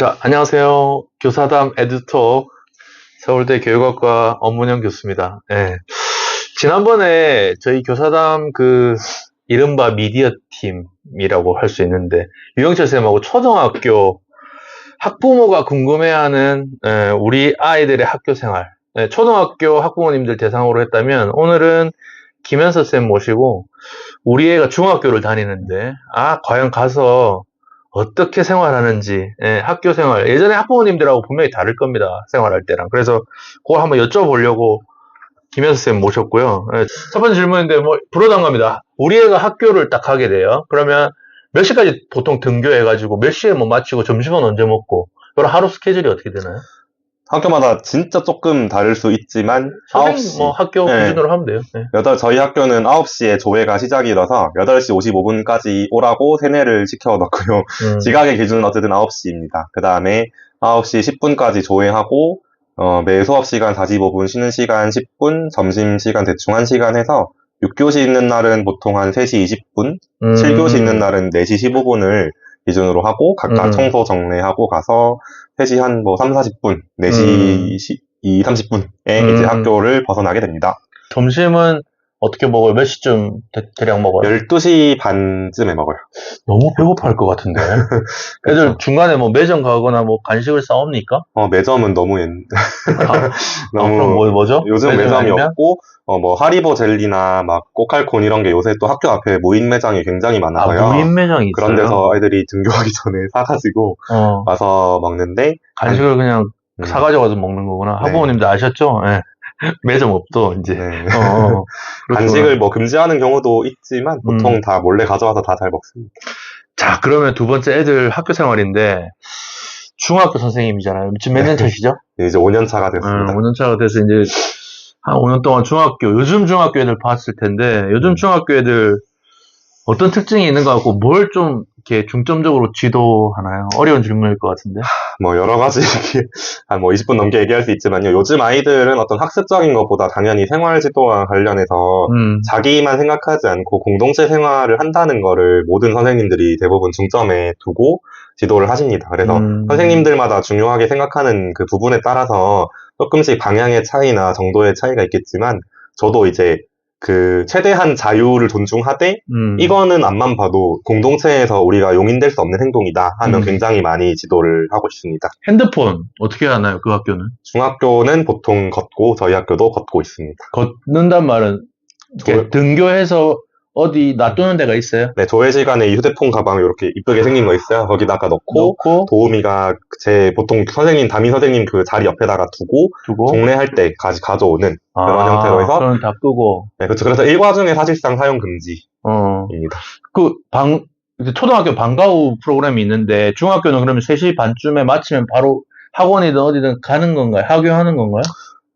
자, 안녕하세요. 교사담 에듀톡 서울대 교육학과 엄문영 교수입니다. 예. 지난번에 저희 교사담 이른바 미디어 팀이라고 할 수 있는데 유영철 쌤하고 초등학교 학부모가 궁금해하는 우리 아이들의 학교 생활, 초등학교 학부모님들 대상으로 했다면 오늘은 김현서 쌤 모시고 우리 애가 중학교를 다니는데 과연 가서 어떻게 생활하는지, 학교 생활, 예전에 학부모님들하고 분명히 다를 겁니다. 생활할 때랑. 그래서 그걸 한번 여쭤보려고 김현수 쌤 모셨고요. 첫 번째 질문인데, 불어난 겁니다. 우리 애가 학교를 딱 가게 돼요. 그러면 몇 시까지 보통 등교해가지고 몇 시에 마치고 점심은 언제 먹고, 그런 하루 스케줄이 어떻게 되나요? 학교마다 진짜 조금 다를 수 있지만 선생님 9시. 학교 기준으로 하면 돼요. 네. 저희 학교는 9시에 조회가 시작이라서 8시 55분까지 오라고 세뇌를 시켜놓고요. 지각의 기준은 어쨌든 9시입니다. 그 다음에 9시 10분까지 조회하고 매 수업 시간 45분, 쉬는 시간 10분, 점심시간 대충 1시간 해서 6교시 있는 날은 보통 한 3시 20분, 7교시 있는 날은 4시 15분을 기준으로 하고 각각 청소 정리하고 가서 3시 한 3, 40분, 4시 2, 30분에 이제 학교를 벗어나게 됩니다. 점심은 어떻게 먹어요? 몇 시쯤 대략 먹어요? 12시 반쯤에 먹어요. 너무 배고파할 것 같은데. 애들 중간에 매점 가거나 간식을 싸웁니까? 매점은 너무 너무 그럼 뭐죠? 요즘 매점이 아니면? 없고 하리보 젤리나 꼬칼콘 이런 게 요새 또 학교 앞에 무인 매장이 굉장히 많아서요. 무인 매장이 있어요? 그런 데서 애들이 등교하기 전에 사가지고 와서 먹는데 간식을 그냥 사가지고 와서 먹는 거구나. 네. 학부모님들 아셨죠? 네. 매점 없도 이제. 네. 간식을 금지하는 경우도 있지만 보통 다 몰래 가져와서 다 잘 먹습니다. 자, 그러면 두 번째 애들 학교 생활인데 중학교 선생님이잖아요. 지금 몇 년 차시죠? 네, 이제 5년 차가 됐습니다. 5년 차가 돼서 이제 한 5년 동안 요즘 중학교 애들 봤을 텐데 요즘 중학교 애들 어떤 특징이 있는 것 같고 뭘 좀 이렇게 중점적으로 지도하나요? 어려운 질문일 것 같은데. 여러 가지 한 20분 넘게 얘기할 수 있지만요. 요즘 아이들은 어떤 학습적인 것보다 당연히 생활 지도와 관련해서 자기만 생각하지 않고 공동체 생활을 한다는 거를 모든 선생님들이 대부분 중점에 두고 지도를 하십니다. 그래서 선생님들마다 중요하게 생각하는 그 부분에 따라서 조금씩 방향의 차이나 정도의 차이가 있겠지만 저도 이제 최대한 자유를 존중하되, 이거는 앞만 봐도 공동체에서 우리가 용인될 수 없는 행동이다 하면 굉장히 많이 지도를 하고 있습니다. 핸드폰 어떻게 하나요, 그 학교는? 중학교는 보통 걷고, 저희 학교도 걷고 있습니다. 걷는단 말은, 등교해서 어디 놔두는 데가 있어요? 네, 조회 시간에 이 휴대폰 가방을 이렇게 이쁘게 생긴 거 있어요. 거기다가 넣고 도우미가 보통 담임 선생님 그 자리 옆에다가 두고 종례할 때 가져오는 그런 형태로 해서. 그럼 다 끄고. 네, 그렇죠. 그래서 일과중에 사실상 사용 금지입니다. 초등학교 방과 후 프로그램이 있는데 중학교는 그러면 3시 반쯤에 마치면 바로 학원이든 어디든 가는 건가요? 하교하는 건가요?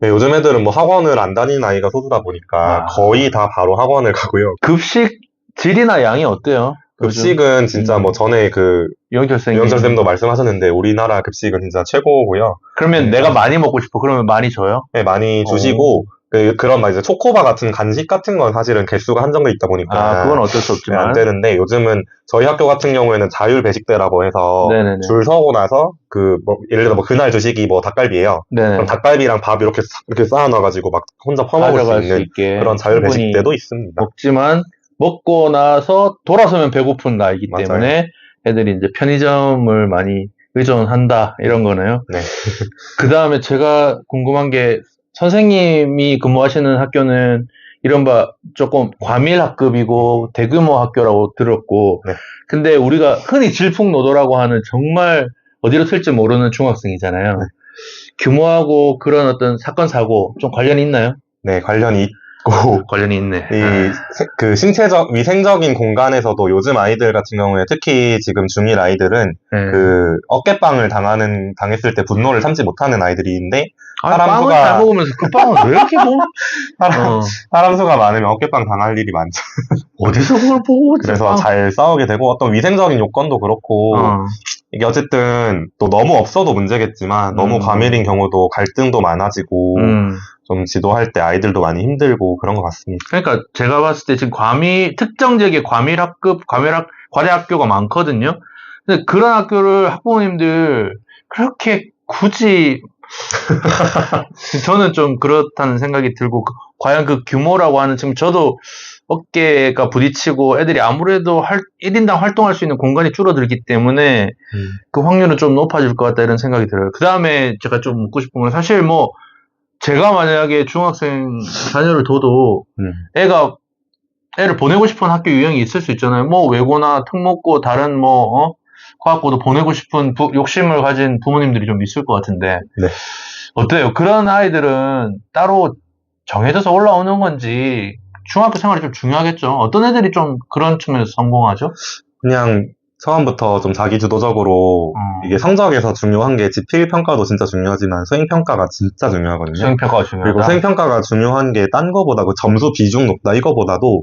네, 요즘 애들은 학원을 안 다니는 아이가 소수다 보니까 거의 다 바로 학원을 가고요. 급식 질이나 양이 어때요? 급식은 진짜 전에 유영철 쌤도 말씀하셨는데 우리나라 급식은 진짜 최고고요. 그러면 내가 많이 먹고 싶어. 그러면 많이 줘요? 네, 많이 주시고 그런 이제 초코바 같은 간식 같은 건 사실은 개수가 한정돼 있다 보니까 그건 어쩔 수 없지만 안 되는데, 요즘은 저희 학교 같은 경우에는 자율 배식대라고 해서 줄 서고 나서 예를 들어 그날 주식이 닭갈비예요. 그럼 닭갈비랑 밥 이렇게 쌓아 놔가지고 혼자 퍼먹을 수 있는 그런 자율 배식대도 있습니다. 먹지만 먹고 나서 돌아서면 배고픈 나이기 때문에 애들이 이제 편의점을 많이 의존한다 이런 거네요. 네. 그 다음에 제가 궁금한 게, 선생님이 근무하시는 학교는 이른바 조금 과밀학급이고 대규모 학교라고 들었고, 근데 우리가 흔히 질풍노도라고 하는 정말 어디로 튈지 모르는 중학생이잖아요. 규모하고 그런 어떤 사건 사고 좀 관련이 있나요? 네, 관련이 관련이 있네. 위생적인 공간에서도 요즘 아이들 같은 경우에 특히 지금 중1 아이들은 어깨빵을 당했을 때 분노를 참지 못하는 아이들인데, 빵을 잘 먹으면서 그 빵을 왜 이렇게 사람 수가 많으면 어깨빵 당할 일이 많죠. 어디서 그걸 보고. 그래서 잘 싸우게 되고, 어떤 위생적인 요건도 그렇고, 이게 어쨌든 또 너무 없어도 문제겠지만 너무 과밀인 경우도 갈등도 많아지고 좀 지도할 때 아이들도 많이 힘들고 그런 것 같습니다. 그러니까 제가 봤을 때 지금 특정 지역에 과대학교가 많거든요. 근데 그런 학교를 학부모님들 그렇게 굳이 저는 좀 그렇다는 생각이 들고 과연 그 규모라고 하는 지금 저도 어깨가 부딪히고 애들이 아무래도 1인당 활동할 수 있는 공간이 줄어들기 때문에 그 확률은 좀 높아질 것 같다 이런 생각이 들어요. 그 다음에 제가 좀 묻고 싶은 건 사실 뭐 제가 만약에 중학생 자녀를 둬도 애를 보내고 싶은 학교 유형이 있을 수 있잖아요. 뭐 외고나 특목고 다른 뭐 과학고도 보내고 싶은 욕심을 가진 부모님들이 좀 있을 것 같은데 네. 어때요? 그런 아이들은 따로 정해져서 올라오는 건지 중학교 생활이 좀 중요하겠죠. 어떤 애들이 좀 그런 측면에서 성공하죠? 그냥 처음부터 좀 자기주도적으로 이게 성적에서 중요한 게 지필평가도 진짜 중요하지만 수행평가가 진짜 중요하거든요. 수행평가가 중요하다. 그리고 수행평가가 중요한 게 딴 거보다 그 점수 비중 높다 이거보다도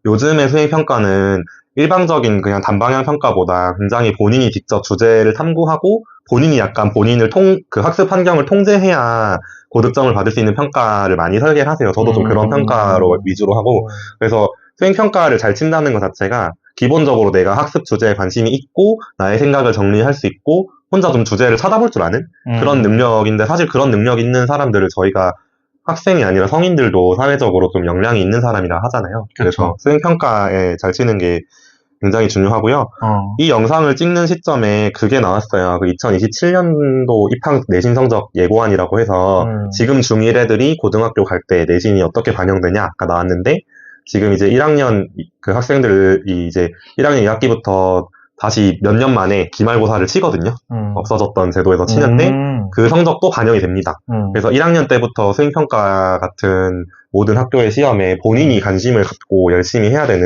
요즘의 수행평가는 일방적인 그냥 단방향 평가보다 굉장히 본인이 직접 주제를 탐구하고 본인이 약간 본인을 그 학습 환경을 통제해야 고득점을 받을 수 있는 평가를 많이 설계를 하세요. 저도 좀 그런 평가로 위주로 하고 그래서 수행평가를 잘 친다는 것 자체가 기본적으로 내가 학습 주제에 관심이 있고 나의 생각을 정리할 수 있고 혼자 좀 주제를 찾아볼 줄 아는 그런 능력인데 사실 그런 능력 있는 사람들을 저희가 학생이 아니라 성인들도 사회적으로 좀 역량이 있는 사람이라 하잖아요. 그래서 수행평가에 잘 치는 게 굉장히 중요하고요. 이 영상을 찍는 시점에 그게 나왔어요. 그 2027년도 입학 내신 성적 예고안이라고 해서 지금 중1 애들이 고등학교 갈 때 내신이 어떻게 반영되냐 아까 나왔는데 지금 이제 1학년 그 학생들이 이제 1학년 2학기부터 다시 몇 년 만에 기말고사를 치거든요. 없어졌던 제도에서 치는데 그 성적도 반영이 됩니다. 그래서 1학년 때부터 수행평가 같은 모든 학교의 시험에 본인이 관심을 갖고 열심히 해야 되는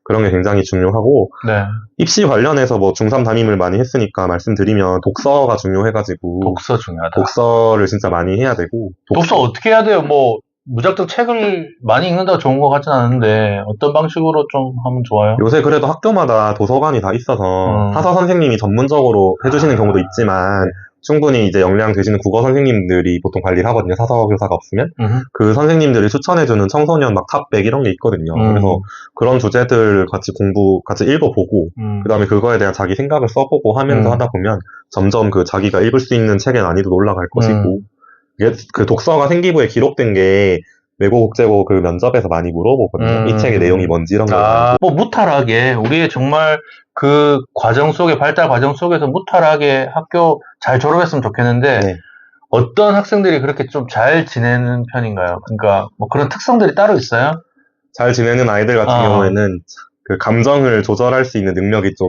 그런 게 굉장히 중요하고 네. 입시 관련해서 뭐 중3 담임을 많이 했으니까 말씀드리면 독서가 중요해가지고 독서 중요하다. 독서를 진짜 많이 해야 되고 독서 어떻게 해야 돼요? 뭐 무작정 책을 많이 읽는다고 좋은 것 같진 않은데 어떤 방식으로 좀 하면 좋아요? 요새 그래도 학교마다 도서관이 다 있어서 사서 선생님이 전문적으로 해주시는 경우도 있지만 충분히 이제 역량 되시는 국어 선생님들이 보통 관리를 하거든요. 사서 교사가 없으면 그 선생님들이 추천해주는 청소년 막 탑100 이런 게 있거든요. 그래서 그런 주제들 같이 읽어보고 그 다음에 그거에 대한 자기 생각을 써보고 하면서 하다 보면 점점 그 자기가 읽을 수 있는 책의 난이도도 올라갈 것이고 그 독서가 생기부에 기록된 게 외고 국제고 그 면접에서 많이 물어보거든요. 이 책의 내용이 뭔지 이런 걸. 뭐 무탈하게 우리의 정말 그 과정 속에 발달 과정 속에서 무탈하게 학교 잘 졸업했으면 좋겠는데 네. 어떤 학생들이 그렇게 좀 잘 지내는 편인가요? 그러니까 뭐 그런 특성들이 따로 있어요? 잘 지내는 아이들 같은 경우에는 그 감정을 조절할 수 있는 능력이 좀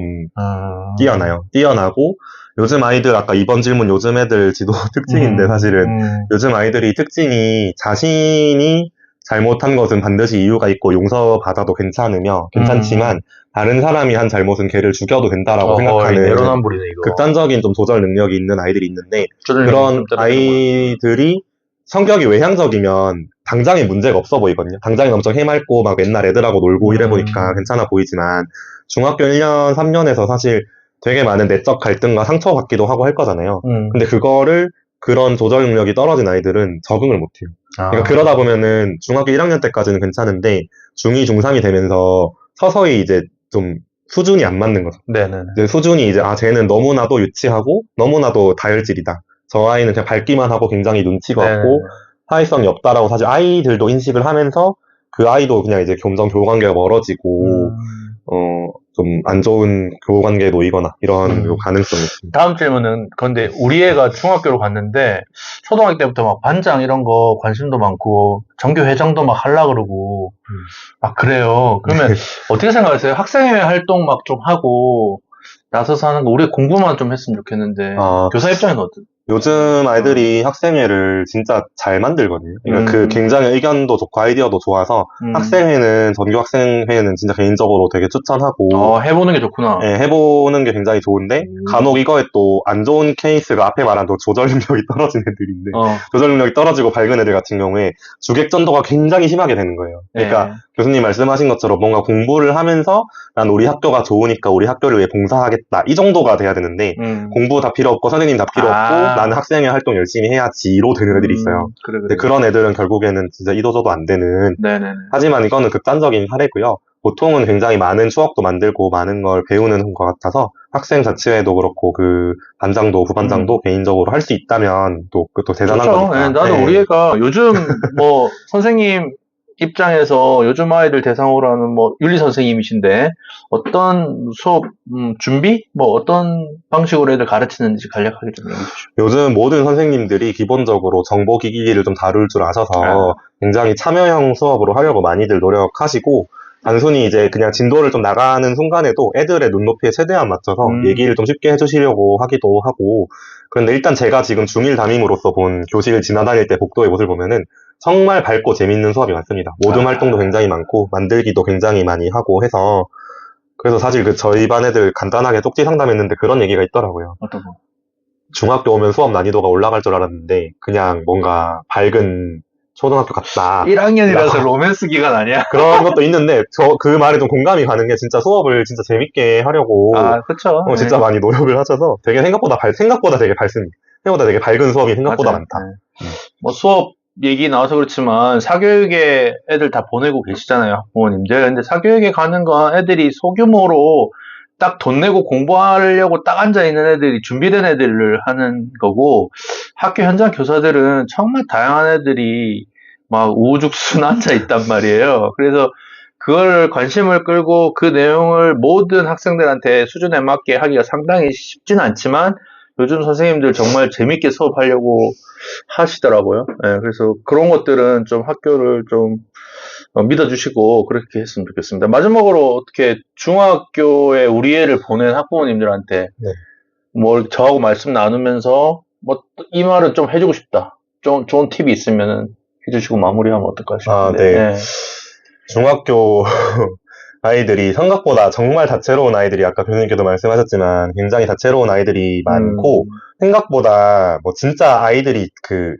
뛰어나요. 뛰어나고 요즘 아이들 아까 이번 질문 요즘 애들 지도 특징인데 사실은 요즘 아이들이 특징이 자신이 잘못한 것은 반드시 이유가 있고 용서받아도 괜찮지만 다른 사람이 한 잘못은 걔를 죽여도 된다라고 생각하는 내로남불이네, 이거. 극단적인 좀 조절 능력이 있는 아이들이 있는데 그런 아이들이 성격이 외향적이면 당장에 문제가 없어 보이거든요. 당장에 엄청 해맑고 막 맨날 애들하고 놀고 이래 보니까 괜찮아 보이지만 중학교 1년, 3년에서 사실 되게 많은 내적 갈등과 상처받기도 하고 할 거잖아요. 근데 그런 조절 능력이 떨어진 아이들은 적응을 못해요. 그러니까 그러다 보면은 중학교 1학년 때까지는 괜찮은데 중2, 중3이 되면서 서서히 이제 좀 수준이 안 맞는 거죠. 네네. 이제 수준이 이제 쟤는 너무나도 유치하고 너무나도 다혈질이다. 저 아이는 그냥 밟기만 하고 굉장히 눈치가 없고 사회성이 없다라고 사실 아이들도 인식을 하면서 그 아이도 그냥 이제 점점 교우관계가 멀어지고 좀 안 좋은 교우관계에 놓이거나 이런 가능성이 있습니다. 다음 질문은 그런데 우리 애가 중학교로 갔는데 초등학교 때부터 막 반장 이런 거 관심도 많고 정교 회장도 막 하려고 그러고 막 그래요. 그러면 어떻게 생각하세요? 학생회 활동 막 좀 하고 나서서 하는 거 우리 공부만 좀 했으면 좋겠는데 교사 입장에는 어떤? 요즘 아이들이 학생회를 진짜 잘 만들거든요. 그러니까 그 굉장히 의견도 좋고 아이디어도 좋아서 학생회는 전교 학생회는 진짜 개인적으로 되게 추천하고 해보는 게 좋구나. 네, 해보는 게 굉장히 좋은데 간혹 이거에 또 안 좋은 케이스가 앞에 말한 또 조절 능력이 떨어진 애들인데 조절 능력이 떨어지고 밝은 애들 같은 경우에 주객전도가 굉장히 심하게 되는 거예요. 그러니까 교수님 말씀하신 것처럼 뭔가 공부를 하면서 난 우리 학교가 좋으니까 우리 학교를 위해 봉사하겠다 이 정도가 돼야 되는데 공부 다 필요 없고 선생님 다 필요 없고 나는 학생회 활동 열심히 해야지로 되는 애들이 있어요. 근데 그런 애들은 결국에는 진짜 이도저도 안 되는. 하지만 이거는 극단적인 사례고요. 보통은 굉장히 많은 추억도 만들고 많은 걸 배우는 것 같아서 학생 자치회도 그렇고 그 반장도 부반장도 개인적으로 할 수 있다면 또 대단한 좋죠. 거니까. 예, 나도 네. 우리 애가 요즘 뭐 선생님 입장에서 요즘 아이들 대상으로 하는 뭐 윤리 선생님이신데 어떤 수업 준비 뭐 어떤 방식으로 애들 가르치는지 간략하게 좀 얘기해 주시죠. 요즘 모든 선생님들이 기본적으로 정보기기를 좀 다룰 줄 아셔서 아. 굉장히 참여형 수업으로 하려고 많이들 노력하시고 단순히 이제 그냥 진도를 좀 나가는 순간에도 애들의 눈높이에 최대한 맞춰서 얘기를 좀 쉽게 해주시려고 하기도 하고 그런데 일단 제가 지금 중1 담임으로서 본 교실을 지나다닐 때 복도의 모습을 보면은 정말 밝고 재밌는 수업이 많습니다. 모든 활동도 굉장히 많고 만들기도 굉장히 많이 하고 해서 그래서 사실 그 저희 반 애들 간단하게 쪽지 상담했는데 그런 얘기가 있더라고요. 어떤 거? 중학교 오면 수업 난이도가 올라갈 줄 알았는데 그냥 뭔가 밝은 초등학교 같다. 1학년이라서 로맨스 기간 아니야? 그런 것도 있는데 저 그 말에 좀 공감이 가는 게 진짜 수업을 진짜 재밌게 하려고 아, 그쵸. 진짜 많이 노력을 하셔서 되게 생각보다 되게 밝습니다. 생각보다 되게 밝은 수업이 생각보다 맞아요. 많다. 네. 뭐 수업 얘기 나와서 그렇지만 사교육에 애들 다 보내고 계시잖아요, 학부모님들. 근데 사교육에 가는 건 애들이 소규모로 딱 돈 내고 공부하려고 딱 앉아 있는 애들이 준비된 애들을 하는 거고 학교 현장 교사들은 정말 다양한 애들이 막 우후죽순 앉아 있단 말이에요. 그래서 그걸 관심을 끌고 그 내용을 모든 학생들한테 수준에 맞게 하기가 상당히 쉽지는 않지만 요즘 선생님들 정말 재밌게 수업하려고 하시더라고요. 예, 그래서 그런 것들은 좀 학교를 좀 믿어주시고 그렇게 했으면 좋겠습니다. 마지막으로 어떻게 중학교에 우리 애를 보낸 학부모님들한테 네. 뭘 저하고 말씀 나누면서 뭐 이 말은 좀 해주고 싶다. 좀 좋은 팁이 있으면 해주시고 마무리하면 어떨까 아, 싶은데. 네. 예. 중학교 아이들이 생각보다 정말 다채로운 아이들이 아까 교수님께도 말씀하셨지만 굉장히 다채로운 아이들이 많고 생각보다 뭐 진짜 아이들이 그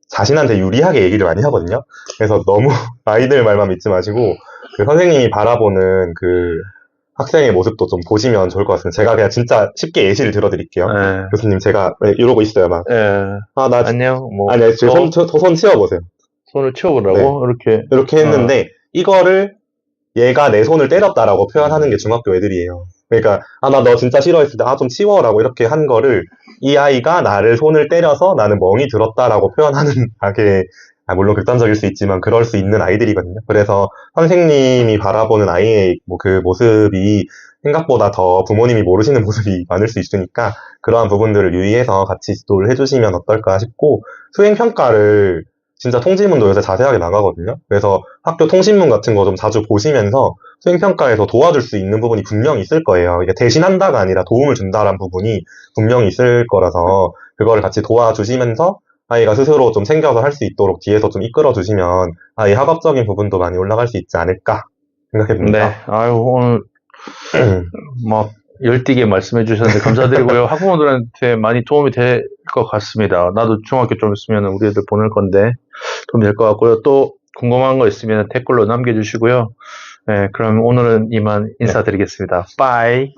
자신한테 유리하게 얘기를 많이 하거든요. 그래서 너무 아이들 말만 믿지 마시고 그 선생님이 바라보는 그 학생의 모습도 좀 보시면 좋을 것 같습니다. 제가 그냥 진짜 쉽게 예시를 들어드릴게요. 예. 교수님 제가 이러고 있어요 막. 예. 안녕. 뭐 아니 손 치워보세요. 손을 치워보라고 이렇게 했는데 이거를 얘가 내 손을 때렸다라고 표현하는 게 중학교 애들이에요. 그러니까 나 너 진짜 싫어했을 때 좀 치워라고 이렇게 한 거를 이 아이가 나를 손을 때려서 나는 멍이 들었다라고 표현하는 게 물론 극단적일 수 있지만 그럴 수 있는 아이들이거든요. 그래서 선생님이 바라보는 아이의 뭐 그 모습이 생각보다 더 부모님이 모르시는 모습이 많을 수 있으니까 그러한 부분들을 유의해서 같이 지도를 해주시면 어떨까 싶고 수행평가를 진짜 통지문도 요새 자세하게 나가거든요. 그래서 학교 통신문 같은 거 좀 자주 보시면서 수행평가에서 도와줄 수 있는 부분이 분명히 있을 거예요. 이게 대신한다가 아니라 도움을 준다라는 부분이 분명히 있을 거라서 그거를 같이 도와주시면서 아이가 스스로 좀 챙겨서 할 수 있도록 뒤에서 좀 이끌어 주시면 아이 학업적인 부분도 많이 올라갈 수 있지 않을까 생각해봅니다. 네. 아유, 오늘 막 열띠게 말씀해 주셨는데 감사드리고요. 학부모들한테 많이 도움이 될 것 같습니다. 나도 중학교 좀 있으면 우리 애들 보낼 건데 도움이 될 것 같고요. 또 궁금한 거 있으면 댓글로 남겨주시고요. 네, 그럼 오늘은 이만 인사드리겠습니다. 빠이.